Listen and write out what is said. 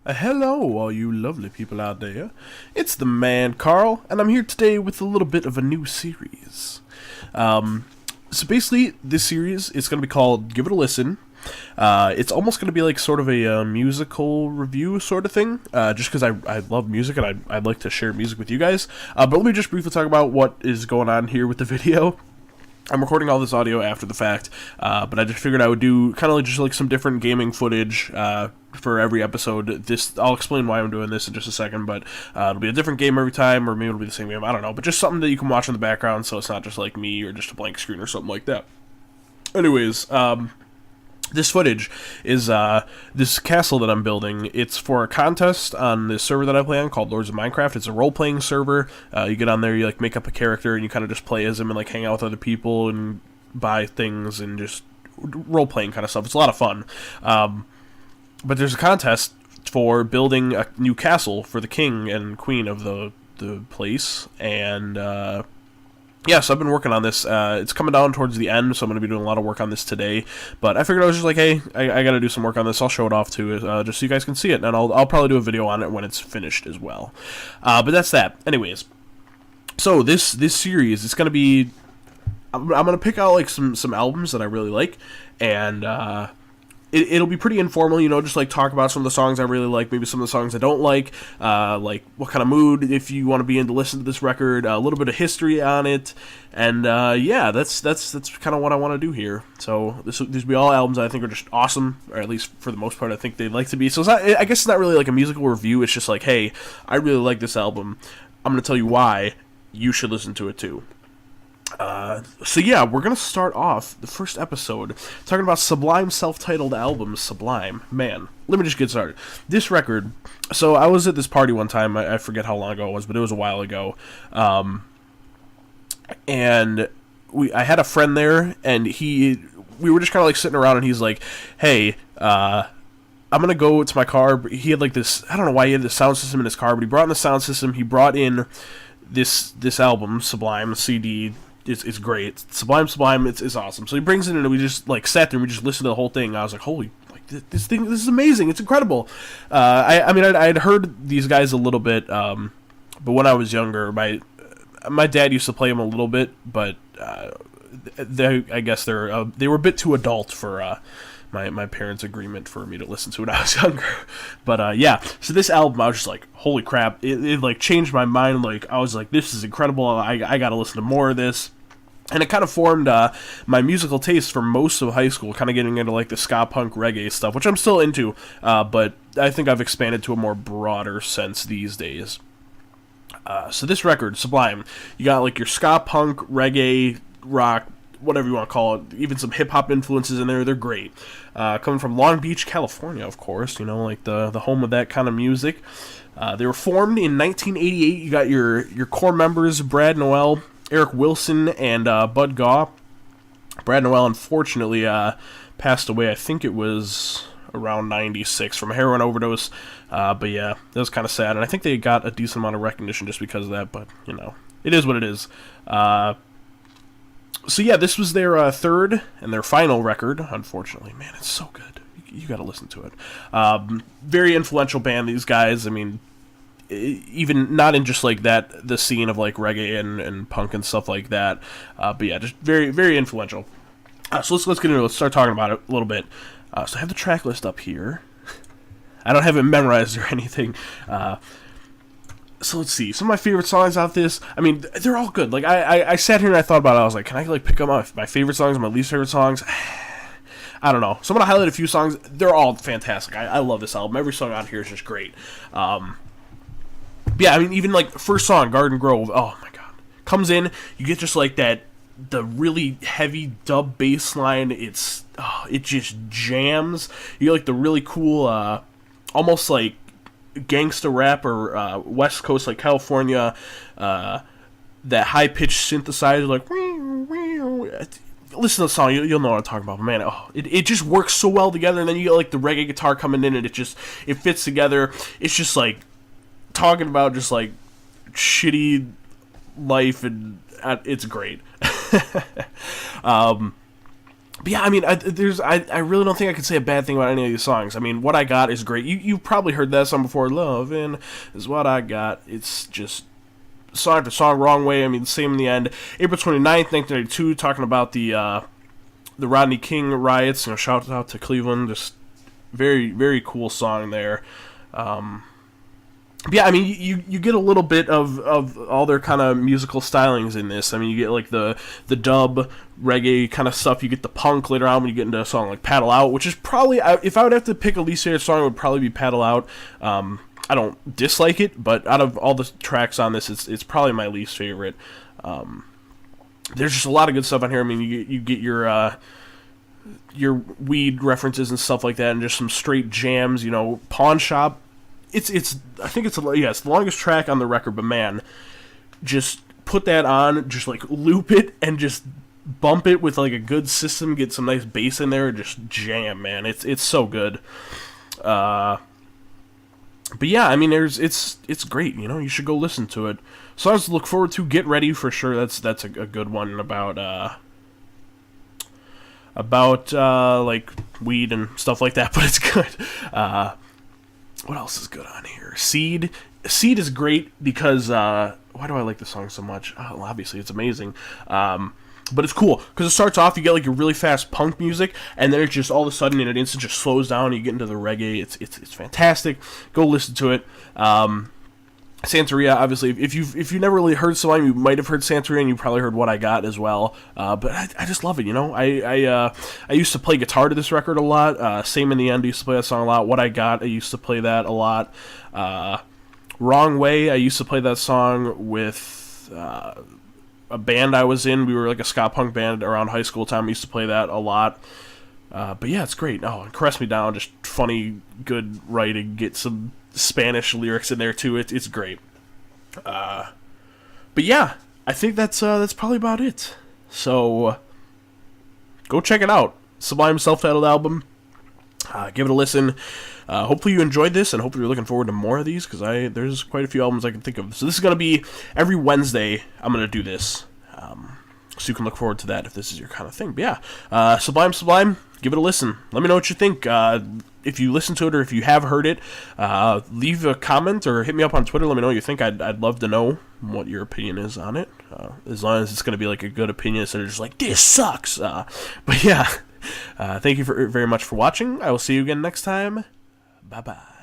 Hello, all you lovely people out there. It's the man, Carl, and I'm here today with a little bit of a new series. So basically, this series is going to be called Give It a Listen. It's almost going to be like sort of a musical review sort of thing, just because I love music and I'd like to share music with you guys. But let me just briefly talk about what is going on here with the video. I'm recording all this audio after the fact, but I just figured I would do kind of like just like some different gaming footage for every episode. I'll explain why I'm doing this in just a second, but it'll be a different game every time, or maybe it'll be the same game, I don't know, but just something that you can watch in the background so it's not just like me or just a blank screen or something like that. Anyways, this footage is this castle that I'm building. It's for a contest on this server that I play on called Lords of Minecraft. It's a role-playing server. You get on there, you like make up a character, and you kind of just play as him and like hang out with other people and buy things and just role-playing kind of stuff. It's a lot of fun. But there's a contest for building a new castle for the king and queen of the place, and yeah, so I've been working on this. It's coming down towards the end, so I'm going to be doing a lot of work on this today. But I figured I was just like, hey, I got to do some work on this. I'll show it off too, just so you guys can see it. And I'll probably do a video on it when it's finished as well. But that's that. Anyways, so this series, it's going to be... I'm going to pick out like some albums that I really like, and it'll be pretty informal, you know, just like talk about some of the songs I really like, maybe some of the songs I don't like what kind of mood, if you want to be in to listen to this record, a little bit of history on it, and yeah, that's kind of what I want to do here. So these will be all albums that I think are just awesome, or at least for the most part I think they'd like to be. So it's not, I guess it's not really like a musical review, it's just like, hey, I really like this album, I'm going to tell you why you should listen to it too. So yeah, we're gonna start off the first episode talking about Sublime's self-titled album, Sublime. Man, let me just get started. This record, so I was at this party one time, I forget how long ago it was, but it was a while ago, and I had a friend there, and we were just kind of like sitting around, and he's like, hey, I'm gonna go to my car. He had like this, I don't know why he had this sound system in his car, but he brought in the sound system, he brought in this album, Sublime, CD. It's great. Sublime, it's awesome. So he brings it in, and we just like sat there and we just listened to the whole thing. And I was like, holy, like this is amazing. It's incredible. I mean, I'd heard these guys a little bit, but when I was younger, my dad used to play them a little bit, but I guess they were a bit too adult for my parents' agreement for me to listen to when I was younger. But yeah, so this album, I was just like, holy crap, it like changed my mind. Like, I was like, this is incredible, I gotta listen to more of this. And it kind of formed my musical taste for most of high school, kind of getting into like the ska punk reggae stuff, which I'm still into, but I think I've expanded to a more broader sense these days. So this record, Sublime, you got like your ska punk, reggae, rock, whatever you want to call it, even some hip-hop influences in there. They're great. Coming from Long Beach, California, of course, you know, like the home of that kind of music. They were formed in 1988. You got your core members, Brad Noel, Eric Wilson, and Bud Gaw. Brad Noel, unfortunately, passed away, I think it was around 96 from a heroin overdose. But yeah, that was kind of sad, and I think they got a decent amount of recognition just because of that, but, you know, it is what it is. So yeah, this was their third and their final record, unfortunately. Man, it's so good. You gotta listen to it. Very influential band, these guys. I mean, even not in just like the scene of like reggae and punk and stuff like that. But yeah, just very, very influential. So let's get into it. Let's start talking about it a little bit. So I have the track list up here. I don't have it memorized or anything. So let's see, some of my favorite songs out this, I mean, they're all good. Like, I sat here and I thought about it, I was like, can I, like, pick up my favorite songs and my least favorite songs? I don't know. So I'm going to highlight a few songs. They're all fantastic. I love this album. Every song on here is just great. Yeah, I mean, even, like, first song, Garden Grove, oh, my God. Comes in, you get just, like, the really heavy dub bass line. It just jams. You get, like, the really cool, almost, like, gangsta rap or West Coast, like California, that high-pitched synthesizer, like, listen to the song, you'll know what I'm talking about, but man, it just works so well together, and then you get, like, the reggae guitar coming in, and it fits together. It's just, like, talking about just, like, shitty life, and it's great. But yeah, I mean, I really don't think I could say a bad thing about any of these songs. I mean, What I Got is great. You've probably heard that song before. Lovin' is what I got. It's just song after song, Wrong Way. I mean, same in the end. April 29th, 1992, talking about the Rodney King riots. Shout out to Cleveland. Just very, very cool song there. Yeah, I mean, you get a little bit of all their kind of musical stylings in this. I mean, you get like the dub reggae kind of stuff. You get the punk later on when you get into a song like Paddle Out, which is probably, if I would have to pick a least favorite song, it would probably be Paddle Out. I don't dislike it, but out of all the tracks on this, it's probably my least favorite. There's just a lot of good stuff on here. I mean, you get your weed references and stuff like that, and just some straight jams. Pawn Shop. It's I think it's the longest track on the record, but man, just put that on, just like loop it and just bump it with like a good system, get some nice bass in there, and just jam, man. It's so good. But yeah, I mean, it's great. You should go listen to it. Songs to look forward to. Get Ready for sure. That's a good one about like weed and stuff like that, but it's good. What else is good on here? Seed is great because why do I like the song so much? Oh, well, obviously it's amazing. But it's cool because it starts off, you get like your really fast punk music, and then it just all of a sudden in an instant just slows down and you get into the reggae. It's fantastic. Go listen to it. Santeria, obviously, if you've never really heard Sublime, you might have heard Santeria, and you probably heard What I Got as well. But I just love it, I used to play guitar to this record a lot. Same in the End, I used to play that song a lot. What I Got, I used to play that a lot. Wrong Way, I used to play that song with a band I was in. We were like a ska punk band around high school time. I used to play that a lot. But yeah, it's great. Oh, and Caress Me Down, just funny, good writing. Get some Spanish lyrics in there too. It's great. But yeah, I think that's probably about it. So go check it out. Sublime self-titled album. Give it a listen. Hopefully you enjoyed this, and hopefully you're looking forward to more of these, because there's quite a few albums I can think of. So this is going to be every Wednesday. I'm going to do this. So you can look forward to that if this is your kind of thing. But yeah, Sublime, give it a listen. Let me know what you think. If you listen to it or if you have heard it, leave a comment or hit me up on Twitter. Let me know what you think. I'd love to know what your opinion is on it. As long as it's going to be like a good opinion instead of just like, this sucks. But yeah, thank you very much for watching. I will see you again next time. Bye-bye.